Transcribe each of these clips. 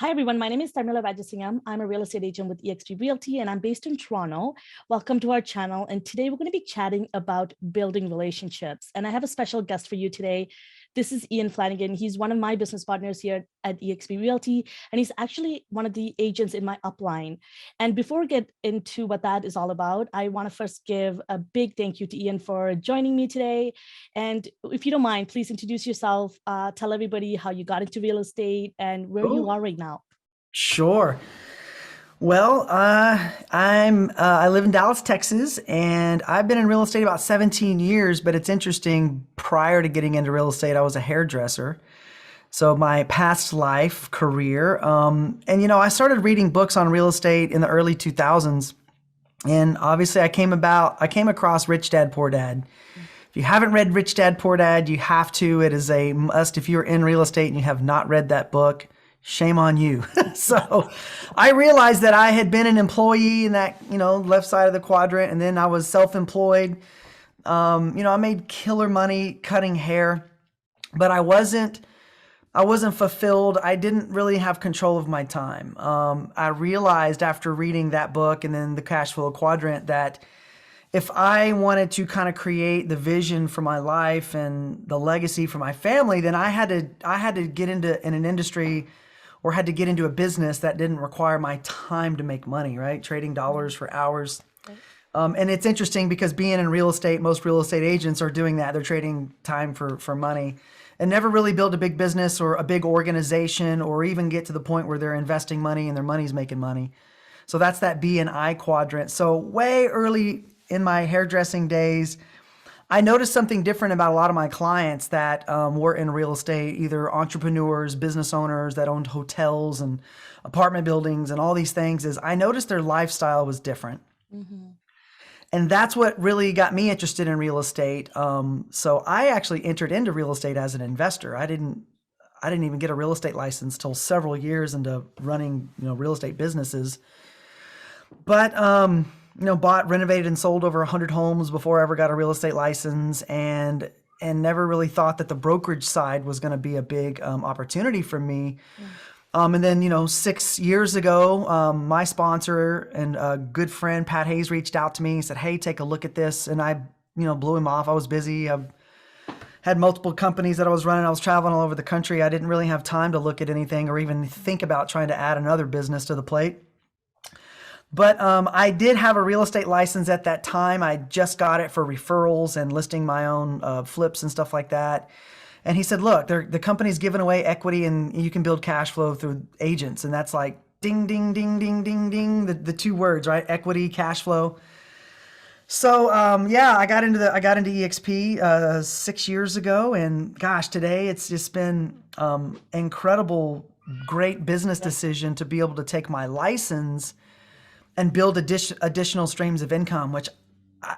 Hi, everyone. My name is Tharmila Rajasingam. I'm a real estate agent with eXp Realty, and I'm based in Toronto. Welcome to our channel. And today we're going to be chatting about building relationships. And I have a special guest for you today. This is Ian Flannigan. He's one of my business partners here at eXp Realty, and he's actually one of the agents in my upline. And before we get into what that is all about, I want to first give a big thank you to Ian for joining me today. And if you don't mind, please introduce yourself, tell everybody how you got into real estate and where you are right now. Sure. Well, I live in Dallas, Texas, and I've been in real estate about 17 years. But it's interesting. Prior to getting into real estate, I was a hairdresser. So my past life career, and I started reading books on real estate in the early 2000s, and obviously I came across Rich Dad Poor Dad. If you haven't read Rich Dad Poor Dad, you have to. It is a must if you're in real estate and you have not read that book. Shame on you. So I realized that I had been an employee in that, left side of the quadrant, and then I was self-employed. I made killer money cutting hair, but I wasn't fulfilled. I didn't really have control of my time. I realized after reading that book and then the cash flow quadrant that if I wanted to kind of create the vision for my life and the legacy for my family, then I had to get into in an industry or had to get into a business that didn't require my time to make money, right? Trading dollars for hours. And it's interesting because being in real estate, most real estate agents are doing that. They're trading time for money and never really build a big business or a big organization or even get to the point where they're investing money and their money's making money. So that's that B and I quadrant. So way early in my hairdressing days, I noticed something different about a lot of my clients that were in real estate, either entrepreneurs, business owners that owned hotels and apartment buildings and all these things, is I noticed their lifestyle was different. Mm-hmm. And that's what really got me interested in real estate. So I actually entered into real estate as an investor. I didn't even get a real estate license till several years into running, real estate businesses. But bought, renovated, and sold over 100 homes before I ever got a real estate license, and never really thought that the brokerage side was going to be a big opportunity for me. And then 6 years ago, my sponsor and a good friend Pat Hayes reached out to me and said, "Hey, take a look at this." And I blew him off. I was busy. I had multiple companies that I was running. I was traveling all over the country. I didn't really have time to look at anything or even think about trying to add another business to the plate. But I did have a real estate license at that time. I just got it for referrals and listing my own flips and stuff like that. And he said, "Look, the company's giving away equity and you can build cash flow through agents." And that's like ding, ding, ding, ding, ding, ding, the two words, right? Equity, cash flow. So I got into eXp 6 years ago, and gosh, today it's just been incredible, great business decision to be able to take my license and build additional streams of income, which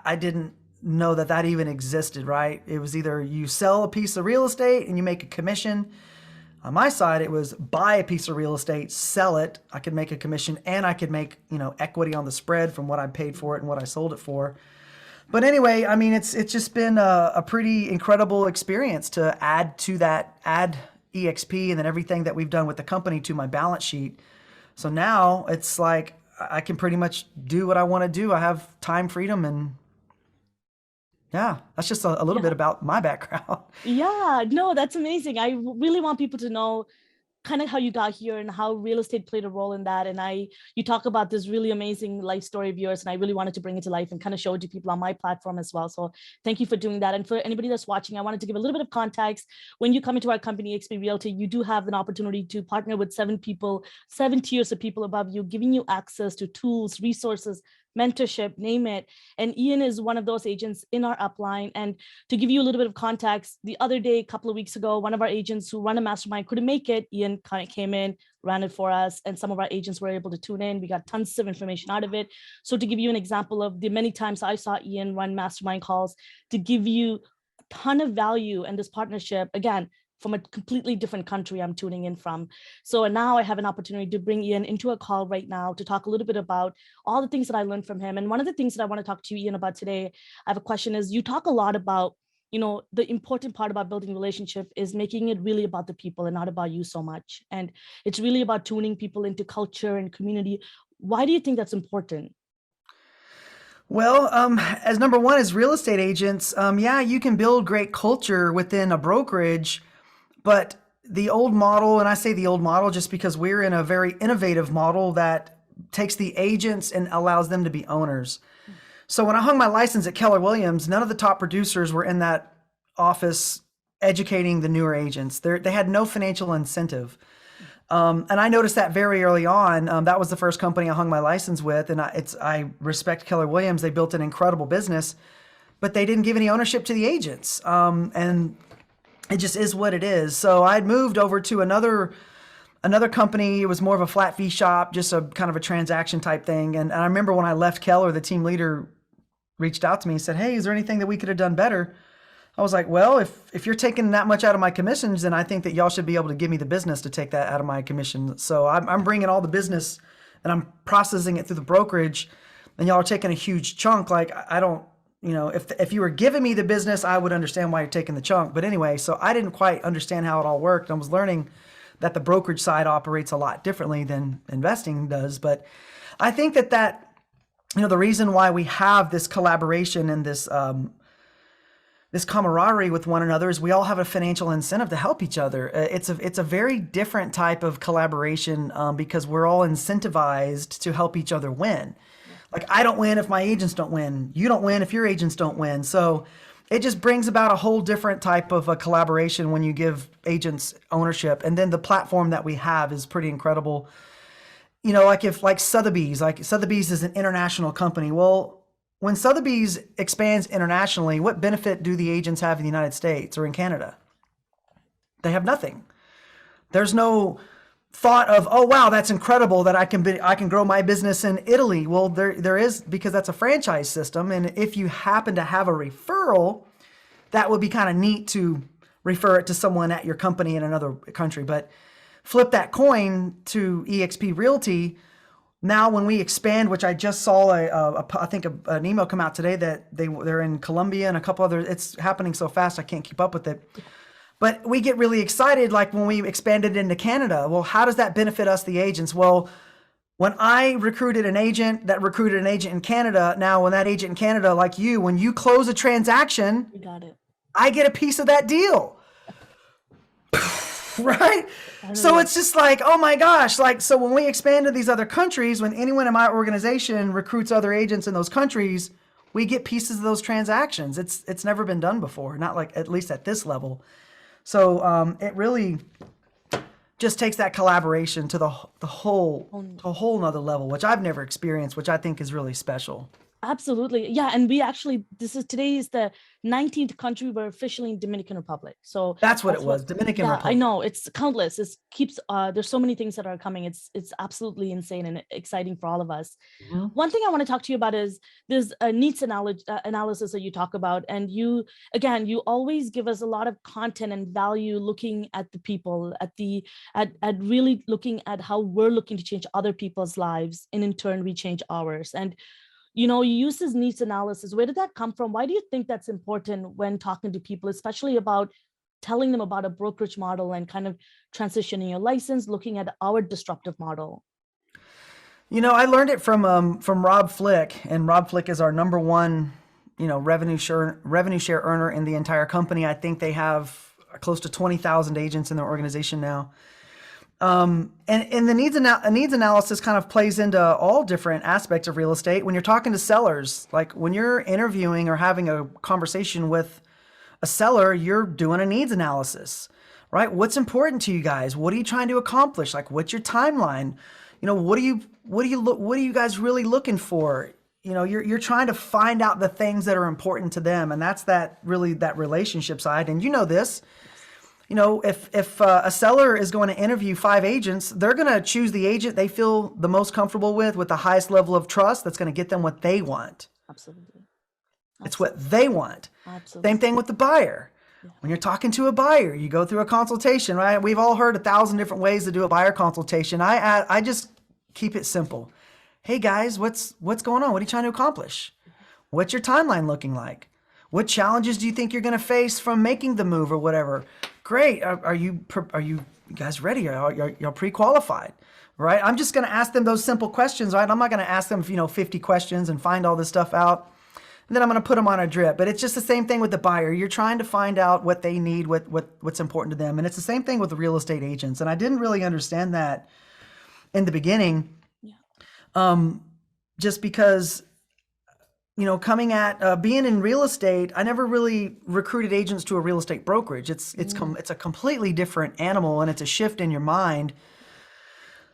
I didn't know that even existed, right? It was either you sell a piece of real estate and you make a commission. On my side, it was buy a piece of real estate, sell it. I could make a commission and I could make, equity on the spread from what I paid for it and what I sold it for. But anyway, I mean, it's just been a pretty incredible experience to add EXP and then everything that we've done with the company to my balance sheet. So now it's like, I can pretty much do what I want to do. I have time freedom, and yeah, that's just a little bit about my background. Yeah, no, that's amazing. I really want people to know kind of how you got here and how real estate played a role in that. And you talk about this really amazing life story of yours, and I really wanted to bring it to life and kind of show it to people on my platform as well. So thank you for doing that. And for anybody that's watching, I wanted to give a little bit of context. When you come into our company, eXp Realty, you do have an opportunity to partner with 7 tiers of people above you, giving you access to tools, resources, mentorship, name it. And Ian is one of those agents in our upline. And to give you a little bit of context, the other day, a couple of weeks ago, one of our agents who run a mastermind couldn't make it. Ian kind of came in, ran it for us, and some of our agents were able to tune in. We got tons of information out of it. So to give you an example of the many times I saw Ian run mastermind calls, to give you a ton of value in this partnership, again, from a completely different country I'm tuning in from. So now I have an opportunity to bring Ian into a call right now to talk a little bit about all the things that I learned from him. And one of the things that I want to talk to you, Ian, about today, I have a question is, you talk a lot about the important part about building relationship is making it really about the people and not about you so much. And it's really about tuning people into culture and community. Why do you think that's important? Well, as number one, as real estate agents, yeah, you can build great culture within a brokerage, but the old model, and I say the old model just because we're in a very innovative model that takes the agents and allows them to be owners. So when I hung my license at Keller Williams, none of the top producers were in that office educating the newer agents. They had no financial incentive. And I noticed that very early on. That was the first company I hung my license with, and I respect Keller Williams. They built an incredible business, but they didn't give any ownership to the agents, and it just is what it is. So I'd moved over to another company. It was more of a flat fee shop, just a kind of a transaction type thing. And I remember when I left Keller, the team leader reached out to me and said, "Hey, is there anything that we could have done better?" I was like, well, if you're taking that much out of my commissions, then I think that y'all should be able to give me the business to take that out of my commission. So I'm bringing all the business and I'm processing it through the brokerage, and y'all are taking a huge chunk. Like, I don't, if you were giving me the business, I would understand why you're taking the chunk. But anyway, so I didn't quite understand how it all worked. I was learning that the brokerage side operates a lot differently than investing does. But I think that the reason why we have this collaboration and this camaraderie with one another is we all have a financial incentive to help each other. It's a very different type of collaboration because we're all incentivized to help each other win. Like, I don't win if my agents don't win. You don't win if your agents don't win. So it just brings about a whole different type of a collaboration when you give agents ownership. And then the platform that we have is pretty incredible. Like Sotheby's is an international company. Well, when Sotheby's expands internationally, what benefit do the agents have in the United States or in Canada? They have nothing. There's no thought of, oh wow, that's incredible that I can grow my business in Italy. Well, there is, because that's a franchise system, and if you happen to have a referral, that would be kind of neat to refer it to someone at your company in another country. But flip that coin to eXp Realty. Now, when we expand, which I just saw, I think an email come out today that they're in Colombia and a couple other. It's happening so fast I can't keep up with it. But we get really excited, like when we expanded into Canada. Well, how does that benefit us, the agents? Well, when I recruited an agent that recruited an agent in Canada, now when that agent in Canada, like you, when you close a transaction, You got it. I get a piece of that deal. Right? So it's just like, oh my gosh. Like, so when we expand to these other countries, when anyone in my organization recruits other agents in those countries, we get pieces of those transactions. It's never been done before, not like, at least at this level. So it really just takes that collaboration to the whole nother level, which I've never experienced, which I think is really special. Absolutely. Yeah. And today is the 19th country we're officially in Dominican Republic. So that's what it was, Dominican Republic. I know, it's countless. There's so many things that are coming. It's absolutely insane and exciting for all of us. Mm-hmm. One thing I want to talk to you about is there's a needs analysis that you talk about. And you always give us a lot of content and value looking at the people, at really looking at how we're looking to change other people's lives. And in turn, we change ours. And you use this needs analysis. Where did that come from? Why do you think that's important when talking to people, especially about telling them about a brokerage model and kind of transitioning your license, looking at our disruptive model? I learned it from Rob Flick, and Rob Flick is our number one, revenue share earner in the entire company. I think they have close to 20,000 agents in their organization now. And the needs analysis kind of plays into all different aspects of real estate. When you're talking to sellers, like when you're interviewing or having a conversation with a seller, you're doing a needs analysis, right? What's important to you guys? What are you trying to accomplish? Like, what's your timeline? What are you guys really looking for? You're trying to find out the things that are important to them. And that's that relationship side. And this. If a seller is going to interview 5 agents, they're going to choose the agent they feel the most comfortable with the highest level of trust that's going to get them what they want. Absolutely. It's what they want. Absolutely. Same thing with the buyer. Yeah. When you're talking to a buyer, you go through a consultation, right? We've all heard 1,000 different ways to do a buyer consultation. I just keep it simple. Hey guys, what's going on? What are you trying to accomplish? What's your timeline looking like? What challenges do you think you're going to face from making the move or whatever? Great. Are you guys ready? Are y'all pre-qualified? Right? I'm just going to ask them those simple questions, right? I'm not going to ask them, 50 questions and find all this stuff out. And then I'm going to put them on a drip. But it's just the same thing with the buyer. You're trying to find out what they need, what's important to them. And it's the same thing with the real estate agents. And I didn't really understand that in the beginning. Yeah. Just because, coming at being in real estate, I never really recruited agents to a real estate brokerage. It's a completely different animal, and it's a shift in your mind.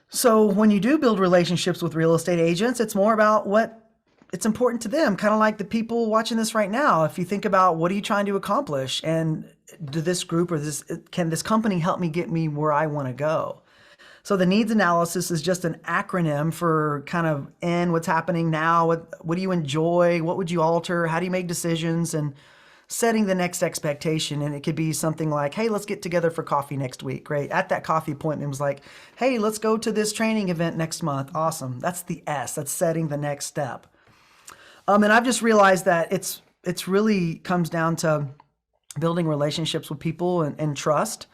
So when you do build relationships with real estate agents, it's more about what it's important to them, kind of like the people watching this right now. If you think about what are you trying to accomplish, and do this group or can this company help me get me where I want to go? So the needs analysis is just an acronym for kind of what's happening now, what do you enjoy, what would you alter, how do you make decisions, and setting the next expectation. And it could be something like, hey, let's get together for coffee next week. Great. At that coffee appointment was like, hey, let's go to this training event next month. Awesome. That's the S. That's setting the next step. And I've just realized that it's really comes down to building relationships with people and trust,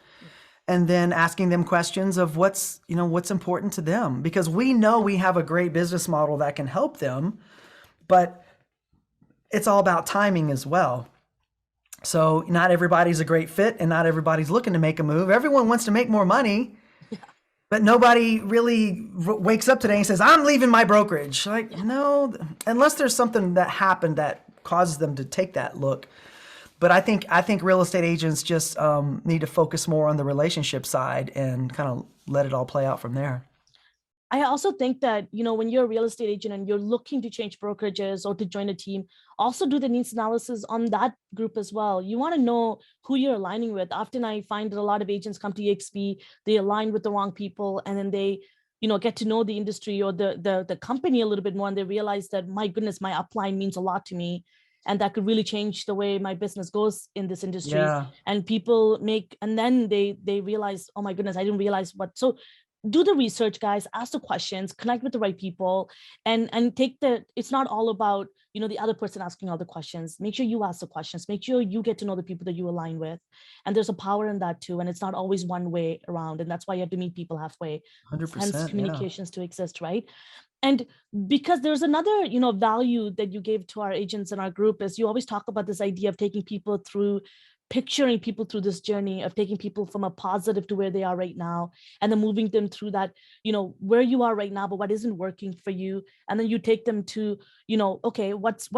and then asking them questions of what's important to them, because we know we have a great business model that can help them, but it's all about timing as well. So not everybody's a great fit, and not everybody's looking to make a move. Everyone wants to make more money, but nobody really wakes up today and says, I'm leaving my brokerage. Like, no, unless there's something that happened that causes them to take that look. But I think real estate agents just need to focus more on the relationship side and kind of let it all play out from there. I also think that, when you're a real estate agent and you're looking to change brokerages or to join a team, also do the needs analysis on that group as well. You want to know who you're aligning with. Often I find that a lot of agents come to EXP, they align with the wrong people, and then they, get to know the industry or the company a little bit more, and they realize that, my goodness, my upline means a lot to me, and that could really change the way my business goes in this industry. Yeah. And people and then they realize, oh my goodness, I didn't realize what. So do the research, guys, ask the questions, connect with the right people, and it's not all about, the other person asking all the questions. Make sure you ask the questions, make sure you get to know the people that you align with. And there's a power in that too. And it's not always one way around. And that's why you have to meet people halfway. 100%, hence communications to exist, right? And because there's another, value that you gave to our agents in our group is you always talk about this idea of taking people through, picturing people through this journey of taking people from a positive to where they are right now, and then moving them through that, where you are right now, but what isn't working for you. And then you take them to, okay, what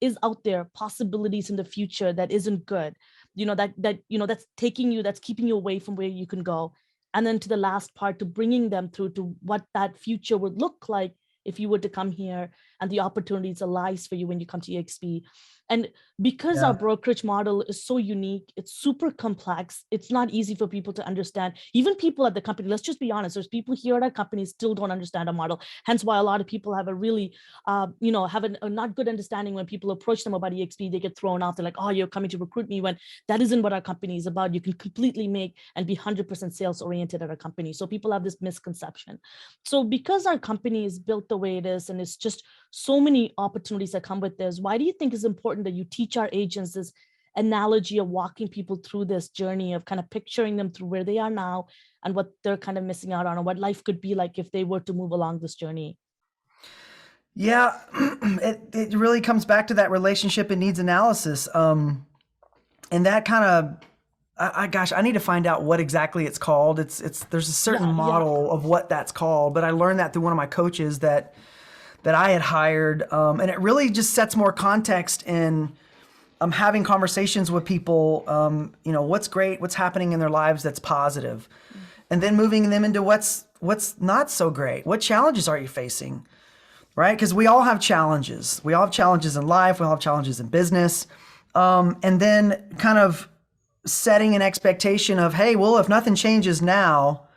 is out there, possibilities in the future that isn't good, that's keeping you away from where you can go. And then to the last part, to bringing them through to what that future would look like if you were to come here, and the opportunities that lies for you when you come to EXP. And because our brokerage model is so unique, it's super complex, it's not easy for people to understand. Even people at the company, let's just be honest, there's people here at our company still don't understand our model. Hence why a lot of people have a really, have a not good understanding. When people approach them about EXP, they get thrown off. They're like, oh, you're coming to recruit me, when that isn't what our company is about. You can completely make and be 100% sales oriented at our company. So people have this misconception. So because our company is built the way it is, and it's just so many opportunities that come with this, why do you think it's important that you teach our agents this analogy of walking people through this journey of kind of picturing them through where they are now and what they're kind of missing out on, and what life could be like if they were to move along this journey? Yeah, it really comes back to that relationship and needs analysis. And that kind of, I need to find out what exactly it's called. There's a certain model of what that's called, but I learned that through one of my coaches that I had hired. And it really just sets more context in having conversations with people, what's great, what's happening in their lives that's positive, and then moving them into what's not so great. What challenges are you facing, right? Because we all have challenges. We all have challenges in life. We all have challenges in business. And then kind of setting an expectation of, hey, well, if nothing changes now,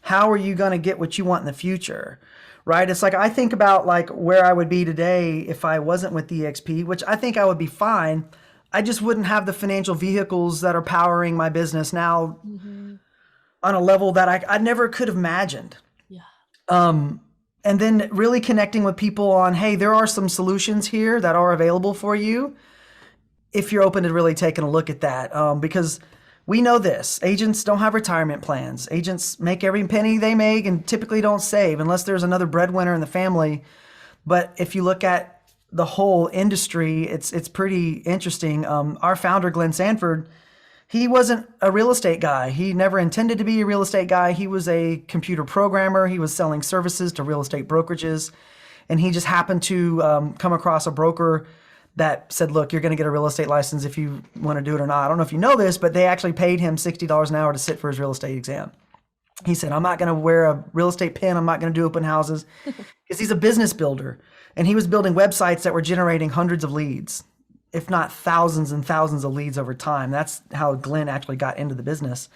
how are you going to get what you want in the future? Right? It's like, I think about like where I would be today if I wasn't with EXP, which I think I would be fine. I just wouldn't have the financial vehicles that are powering my business now on a level that I never could have imagined. Yeah. And then really connecting with people on, hey, there are some solutions here that are available for you. if you're open to really taking a look at that, because we know this, agents don't have retirement plans. Agents make every penny they make and typically don't save unless there's another breadwinner in the family. But if you look at the whole industry, it's pretty interesting. Our founder, Glenn Sanford, he wasn't a real estate guy. He never intended to be a real estate guy. He was a computer programmer. He was selling services to real estate brokerages. And he just happened to come across a broker that said, look, you're going to get a real estate license if you want to do it or not. I don't know if you know this, but they actually paid him $60 an hour to sit for his real estate exam. He said, I'm not going to wear a real estate pin. I'm not going to do open houses, because he's a business builder. And he was building websites that were generating hundreds of leads, if not thousands and thousands of leads over time. That's how Glenn actually got into the business.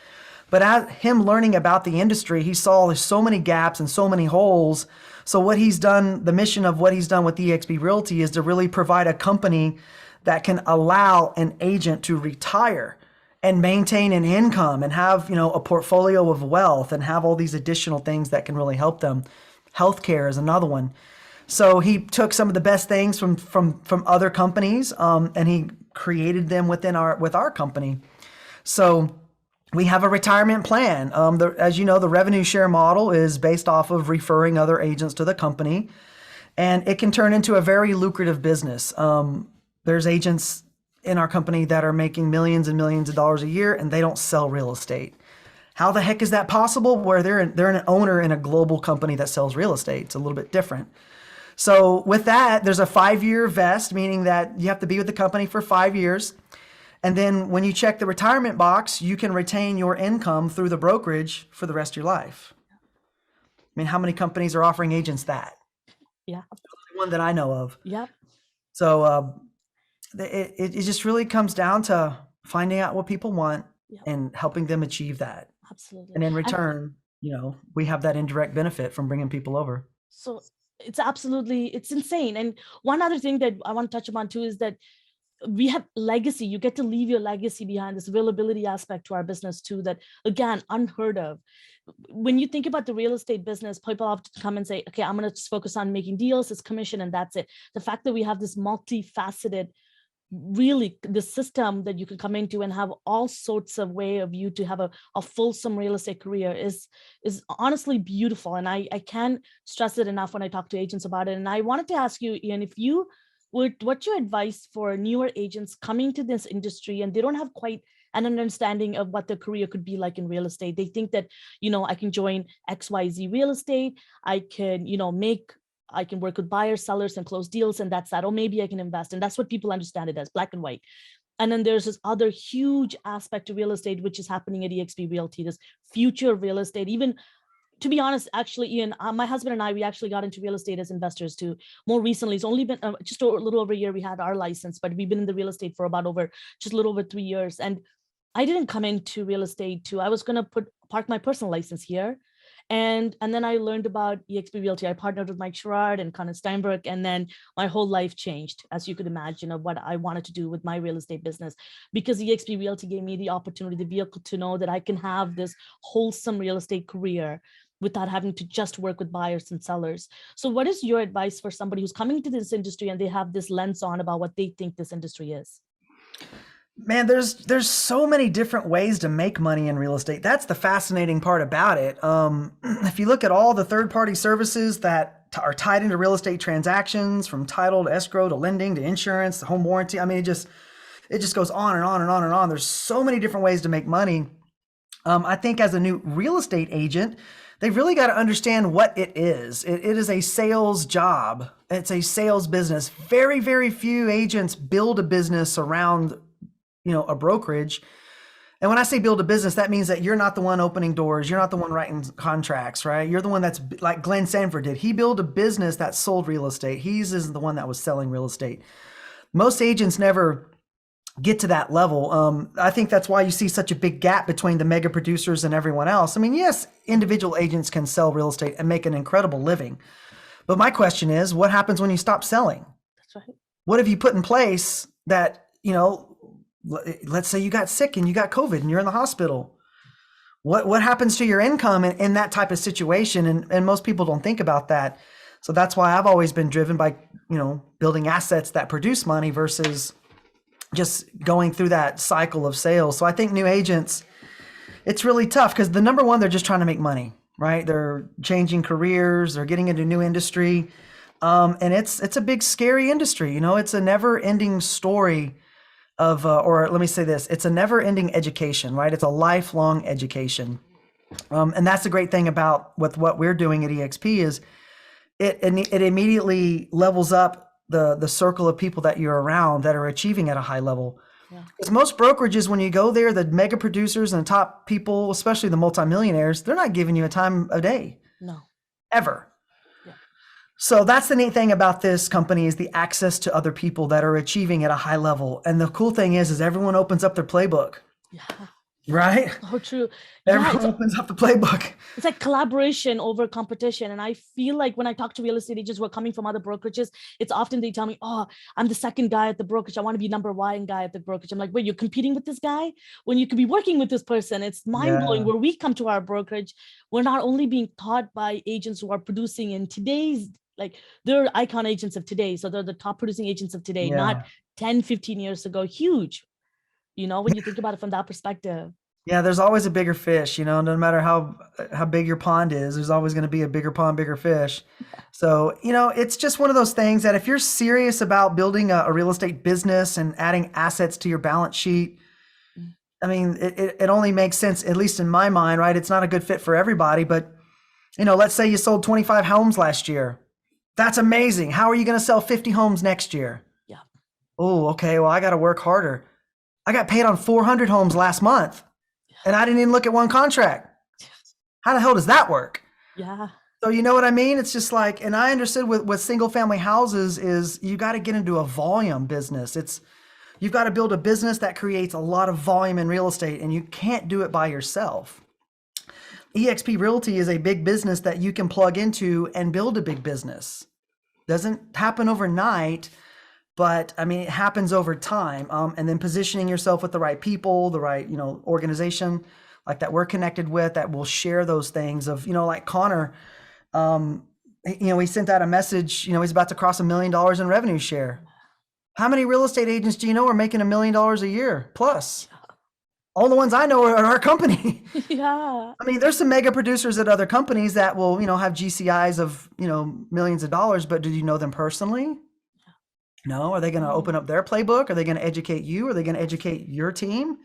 But as him learning about the industry, he saw there's so many gaps and so many holes. So what he's done, the mission of what he's done with eXp Realty is to really provide a company that can allow an agent to retire and maintain an income and have, a portfolio of wealth and have all these additional things that can really help them. Healthcare is another one. So he took some of the best things from other companies, and he created them with our company. So we have a retirement plan. As you know, the revenue share model is based off of referring other agents to the company, and it can turn into a very lucrative business. There's agents in our company that are making millions and millions of dollars a year, and they don't sell real estate. How the heck is that possible? Where they're an owner in a global company that sells real estate. It's a little bit different. So with that, there's a 5-year vest, meaning that you have to be with the company for 5 years. And then when you check the retirement box, you can retain your income through the brokerage for the rest of your life. I mean, how many companies are offering agents that? Yeah. One that I know of. Yep. So it just really comes down to finding out what people want and helping them achieve that. Absolutely. And in return, we have that indirect benefit from bringing people over. So it's insane. And one other thing that I want to touch upon too is that we have legacy. You get to leave your legacy behind, this availability aspect to our business too, that again, unheard of. When you think about the real estate business, people have to come and say, okay, I'm going to just focus on making deals, it's commission, and that's it. The fact that we have this multifaceted, really the system that you can come into and have all sorts of way of you to have a fulsome real estate career is honestly beautiful. And I can't stress it enough when I talk to agents about it. And I wanted to ask you, Ian, what's your advice for newer agents coming to this industry and they don't have quite an understanding of what their career could be like in real estate? They think that, I can join XYZ real estate. I can, I can work with buyers, sellers, and close deals, and that's that. Or maybe I can invest. And that's what people understand it as, black and white. And then there's this other huge aspect to real estate, which is happening at eXp Realty, this future real estate. Even, to be honest, actually, Ian, my husband and I, we actually got into real estate as investors too. More recently, it's only been just a little over a year we had our license, but we've been in the real estate for just a little over 3 years. And I didn't come into real estate I was going to park my personal license here. And then I learned about eXp Realty. I partnered with Mike Sherrard and Connor Steinberg, and then my whole life changed, as you could imagine, of what I wanted to do with my real estate business, because eXp Realty gave me the opportunity, the vehicle to know that I can have this wholesome real estate career without having to just work with buyers and sellers. So what is your advice for somebody who's coming to this industry and they have this lens on about what they think this industry is? Man, there's so many different ways to make money in real estate. That's the fascinating part about it. If you look at all the third-party services that are tied into real estate transactions, from title to escrow to lending to insurance to home warranty, I mean, it just goes on and on and on and on. There's so many different ways to make money. I think as a new real estate agent, they've really got to understand what it is. It is a sales job. It's a sales business. Very, very few agents build a business around a brokerage. And when I say build a business, that means that you're not the one opening doors. You're not the one writing contracts, right? You're the one that's like Glenn Sanford did. He built a business that sold real estate. He's the one that was selling real estate. Most agents never get to that level. I think that's why you see such a big gap between the mega producers and everyone else. I mean, yes, individual agents can sell real estate and make an incredible living. But my question is, what happens when you stop selling? That's right. What have you put in place that, let's say you got sick and you got COVID and you're in the hospital. What happens to your income in that type of situation? And most people don't think about that. So that's why I've always been driven by, building assets that produce money versus just going through that cycle of sales. So I think new agents, it's really tough because the number one, they're just trying to make money, right? They're changing careers, they're getting into new industry. And it's a big, scary industry. It's a never ending story of, or let me say this, it's a never ending education, right? It's a lifelong education. And that's the great thing about with what we're doing at EXP is it immediately levels up the circle of people that you're around that are achieving at a high level. Because most brokerages, when you go there, the mega producers and the top people, especially the multimillionaires, they're not giving you a time a day. No. Ever. So that's the neat thing about this company is the access to other people that are achieving at a high level. And the cool thing is everyone opens up their playbook. Yeah. Right? Oh, true. Everyone opens up the playbook. It's like collaboration over competition. And I feel like when I talk to real estate agents who are coming from other brokerages, it's often they tell me, oh, I'm the second guy at the brokerage. I want to be number one guy at the brokerage. I'm like, wait, you're competing with this guy when you could be working with this person? It's mind blowing. Where we come to our brokerage, we're not only being taught by agents who are producing in today's, like they're icon agents of today. So they're the top producing agents of today, not 10, 15 years ago. Huge, when you think about it from that perspective. Yeah, there's always a bigger fish, no matter how big your pond is, there's always going to be a bigger pond, bigger fish. So, it's just one of those things that if you're serious about building a real estate business and adding assets to your balance sheet, I mean, it only makes sense, at least in my mind, right? It's not a good fit for everybody, but, let's say you sold 25 homes last year. That's amazing. How are you going to sell 50 homes next year? Yeah. Oh, okay. Well, I got to work harder. I got paid on 400 homes last month. And I didn't even look at one contract. How the hell does that work? Yeah. So you know what I mean? It's just like, and I understood with single family houses is you got to get into a volume business. You've got to build a business that creates a lot of volume in real estate, and you can't do it by yourself. EXP Realty is a big business that you can plug into and build a big business. Doesn't happen overnight, but I mean, it happens over time. And then positioning yourself with the right people, the right, organization like that we're connected with that will share those things of, like Connor, he sent out a message, he's about to cross $1 million in revenue share. How many real estate agents do you know are making $1 million a year plus? All the ones I know are our company. Yeah. I mean, there's some mega producers at other companies that will, have GCIs of, millions of dollars, but did you know them personally? No. Are they going to open up their playbook? Are they going to educate you? Are they going to educate your team?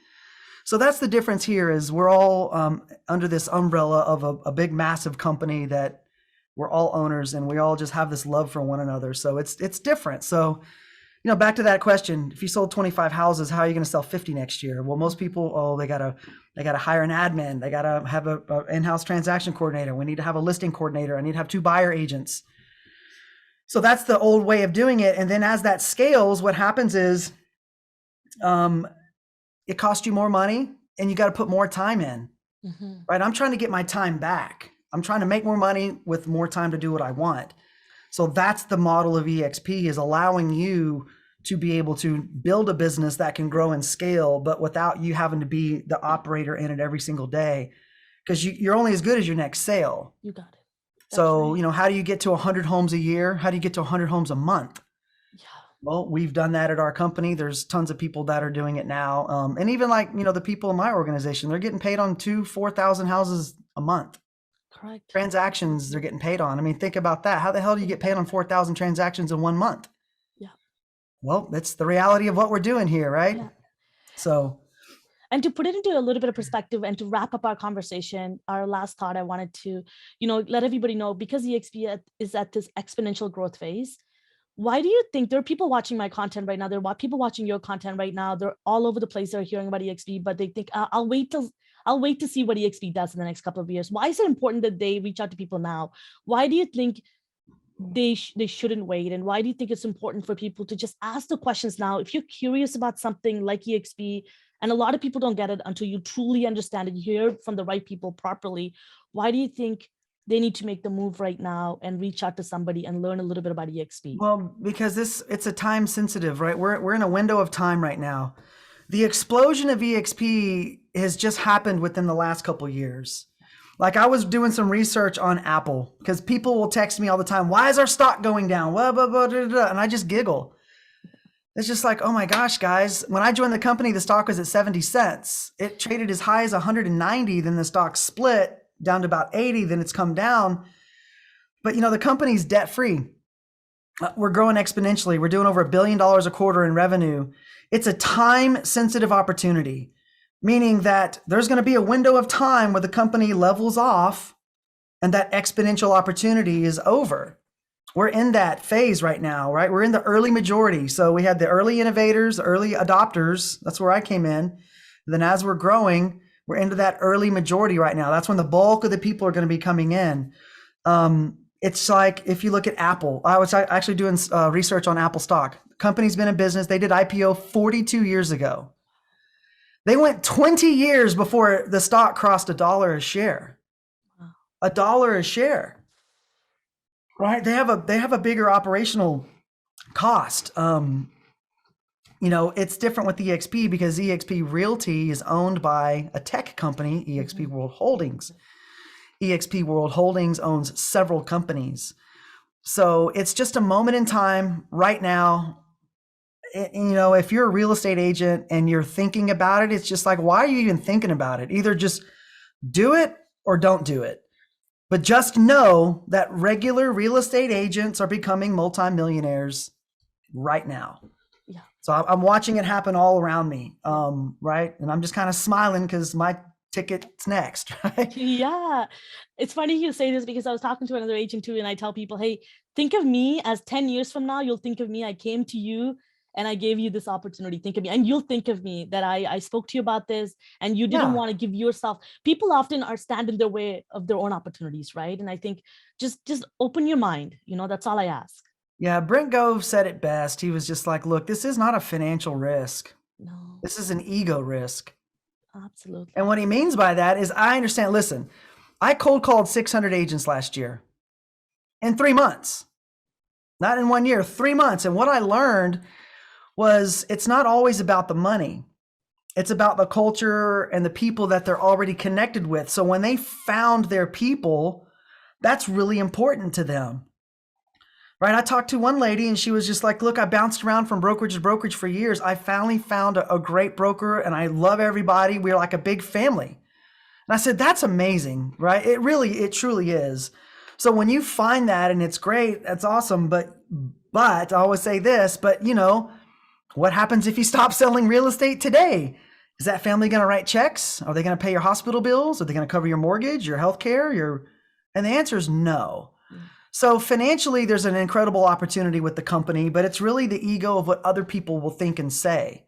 So that's the difference here is we're all under this umbrella of a big, massive company that we're all owners and we all just have this love for one another. So it's different. So, back to that question, if you sold 25 houses, how are you going to sell 50 next year? Well, most people, they got to hire an admin. They got to have a in-house transaction coordinator. We need to have a listing coordinator. I need to have 2 buyer agents. So that's the old way of doing it. And then as that scales, what happens is it costs you more money and you got to put more time in, right? I'm trying to get my time back. I'm trying to make more money with more time to do what I want. So that's the model of EXP is allowing you to be able to build a business that can grow and scale, but without you having to be the operator in it every single day, because you're only as good as your next sale. You got it. That's so, right. How do you get to 100 homes a year? How do you get to 100 homes a month? Yeah. Well, we've done that at our company. There's tons of people that are doing it now. And even like, the people in my organization, they're getting paid on 4,000 houses a month. Correct. Transactions they're getting paid on. I mean, think about that. How the hell do you get paid on 4,000 transactions in 1 month? Yeah. Well, that's the reality of what we're doing here, right? Yeah. So. And to put it into a little bit of perspective and to wrap up our conversation, our last thought, I wanted to, let everybody know, because EXP is at this exponential growth phase, why do you think there are people watching my content right now? There are people watching your content right now. They're all over the place. They're hearing about EXP, but they think, I'll wait to see what EXP does in the next couple of years. Why is it important that they reach out to people now? Why do you think they shouldn't wait? And why do you think it's important for people to just ask the questions now? If you're curious about something like EXP, and a lot of people don't get it until you truly understand it, you hear it from the right people properly, why do you think they need to make the move right now and reach out to somebody and learn a little bit about EXP? Well, because it's a time sensitive, right? We're in a window of time right now. The explosion of EXP has just happened within the last couple of years. Like I was doing some research on Apple because people will text me all the time, why is our stock going down? Blah, blah, blah, blah, blah. And I just giggle. It's just like, oh my gosh, guys, when I joined the company, the stock was at 70 cents. It traded as high as 190. Then the stock split down to about 80. Then it's come down. But the company's debt free. We're growing exponentially. We're doing over $1 billion a quarter in revenue. It's a time sensitive opportunity, meaning that there's going to be a window of time where the company levels off and that exponential opportunity is over. We're in that phase right now, right? We're in the early majority. So we had the early innovators, the early adopters. That's where I came in. And then as we're growing, we're into that early majority right now. That's when the bulk of the people are going to be coming in. It's like if you look at Apple, I was actually doing research on Apple stock. The company's been in business. They did IPO 42 years ago. They went 20 years before the stock crossed $1 a share. $1 a share, right? They have a bigger operational cost. It's different with EXP because EXP Realty is owned by a tech company, EXP World Holdings. EXP World Holdings owns several companies. So it's just a moment in time right now. If you're a real estate agent and you're thinking about it, it's just like, why are you even thinking about it? Either just do it or don't do it. But just know that regular real estate agents are becoming multimillionaires right now. Yeah. So I'm watching it happen all around me, right? And I'm just kind of smiling because my ticket's next, right? Yeah. It's funny you say this because I was talking to another agent too, and I tell people, hey, think of me as 10 years from now, you'll think of me, I came to you and I gave you this opportunity. Think of me, and you'll think of me that I spoke to you about this and you didn't want to give yourself. People often are stand in their way of their own opportunities, right? And I think just open your mind, that's all I ask. Yeah, Brent Gove said it best. He was just like, look, this is not a financial risk. No. This is an ego risk. Absolutely. And what he means by that is I understand, listen, I cold called 600 agents last year in 3 months, not in 1 year, 3 months. And what I learned was it's not always about the money. It's about the culture and the people that they're already connected with. So when they found their people, that's really important to them. Right? I talked to one lady and she was just like, look, I bounced around from brokerage to brokerage for years. I finally found a great broker and I love everybody. We're like a big family. And I said, that's amazing, right? It truly is. So when you find that and it's great, that's awesome. But I always say this, but what happens if you stop selling real estate today? Is that family going to write checks? Are they going to pay your hospital bills? Are they going to cover your mortgage, your health care, and the answer is no. So financially, there's an incredible opportunity with the company, but it's really the ego of what other people will think and say,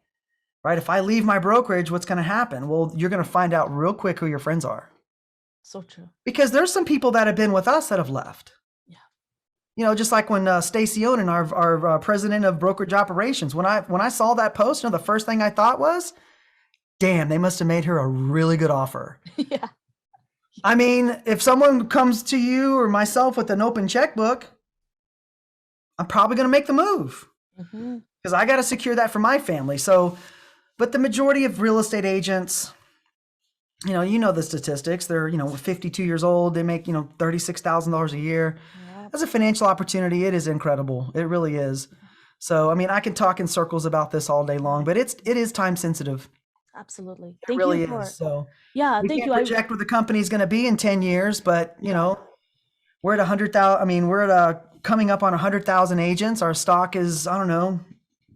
right? If I leave my brokerage, what's going to happen? Well, you're going to find out real quick who your friends are. So true. Because there's some people that have been with us that have left. Yeah. Just like when Stacy Onen, our president of brokerage operations, when I saw that post, the first thing I thought was, damn, they must have made her a really good offer. Yeah. I mean, if someone comes to you or myself with an open checkbook, I'm probably going to make the move because I got to secure that for my family. So, but the majority of real estate agents, the statistics, they're, 52 years old. They make, $36,000 a year. Yeah. As a financial opportunity, it is incredible. It really is. So, I mean, I can talk in circles about this all day long, but it is time sensitive. Absolutely. It really is. So yeah, we thank can't you. project what the company's going to be in 10 years, but we're at 100,000. I mean, we're at coming up on 100,000 agents. Our stock is, I don't know,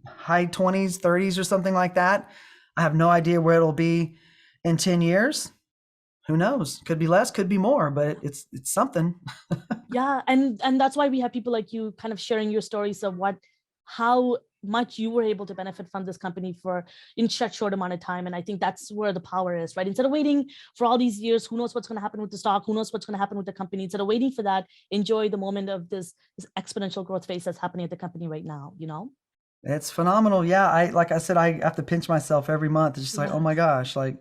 high 20s, 30s or something like that. I have no idea where it'll be in 10 years. Who knows? Could be less, could be more, but it's something. Yeah. And that's why we have people like you kind of sharing your stories of how much you were able to benefit from this company in such short amount of time. And I think that's where the power is, right? Instead of waiting for all these years, who knows what's going to happen with the stock? Who knows what's going to happen with the company? Instead of waiting for that, enjoy the moment of this exponential growth phase that's happening at the company right now, It's phenomenal. Yeah. Like I said, I have to pinch myself every month. It's just like, oh my gosh, like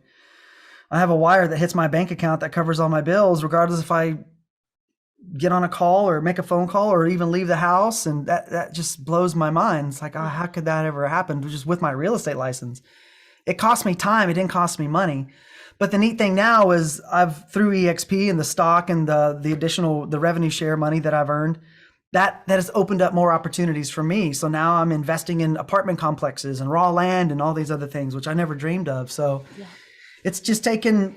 I have a wire that hits my bank account that covers all my bills, regardless if I get on a call or make a phone call or even leave the house. And that just blows my mind. It's like, oh, how could that ever happen just with my real estate license? It cost me time. It didn't cost me money. But the neat thing now is through EXP and the stock and the revenue share money that I've earned, that has opened up more opportunities for me. So now I'm investing in apartment complexes and raw land and all these other things, which I never dreamed of. So Yeah. it's just taken,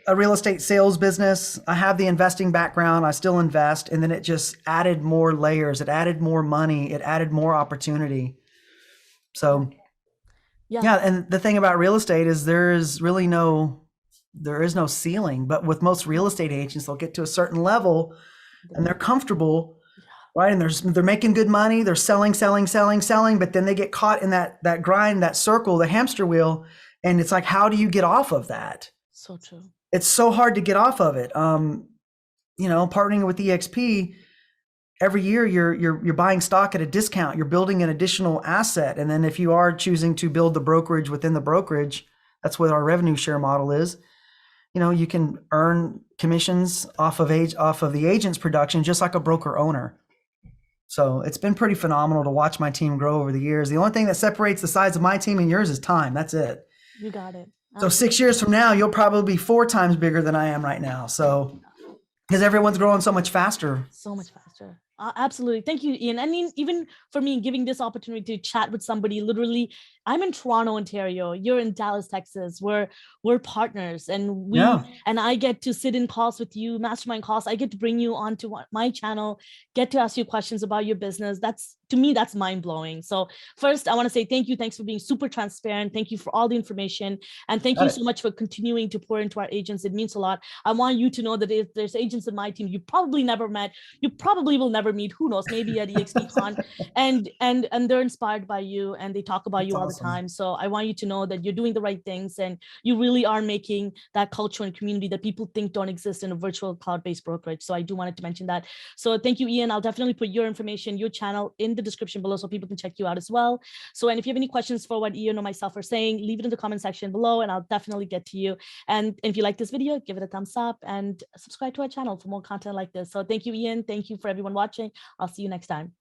a real estate sales business. I have the investing background. I still invest. And then it just added more layers. It added more money. It added more opportunity. So yeah. And the thing about real estate is there is no ceiling, but with most real estate agents, they'll get to a certain level and they're comfortable, right? And they're making good money. They're selling, but then they get caught in that grind, that circle, the hamster wheel. And it's like, how do you get off of that? So true. It's so hard to get off of it. Partnering with EXP, every year you're buying stock at a discount. You're building an additional asset. And then if you are choosing to build the brokerage within the brokerage, that's what our revenue share model is. You can earn commissions off of the agent's production, just like a broker owner. So it's been pretty phenomenal to watch my team grow over the years. The only thing that separates the size of my team and yours is time. That's it. You got it. So 6 years from now, you'll probably be 4 times bigger than I am right now. So, because everyone's growing so much faster. So much faster. Absolutely. Thank you, Ian. I mean, even for me, giving this opportunity to chat with somebody, literally, I'm in Toronto, Ontario. You're in Dallas, Texas. We're partners, and and I get to sit in calls with you, mastermind calls. I get to bring you onto my channel, get to ask you questions about your business. To me, that's mind blowing. So first, I want to say thank you. Thanks for being super transparent. Thank you for all the information, and thank you so much for continuing to pour into our agents. It means a lot. I want you to know that if there's agents in my team you probably never met, you probably will never meet, who knows, maybe at EXPCon, and they're inspired by you and they talk about you all the time. So I want you to know that you're doing the right things and you really are making that culture and community that people think don't exist in a virtual cloud-based brokerage. So I do wanted to mention that. So thank you, Ian. I'll definitely put your information, your channel in the description below so people can check you out as well. So, and if you have any questions for what Ian or myself are saying, leave it in the comment section below and I'll definitely get to you. And if you like this video, give it a thumbs up and subscribe to our channel for more content like this. So thank you, Ian. Thank you for everyone watching. I'll see you next time.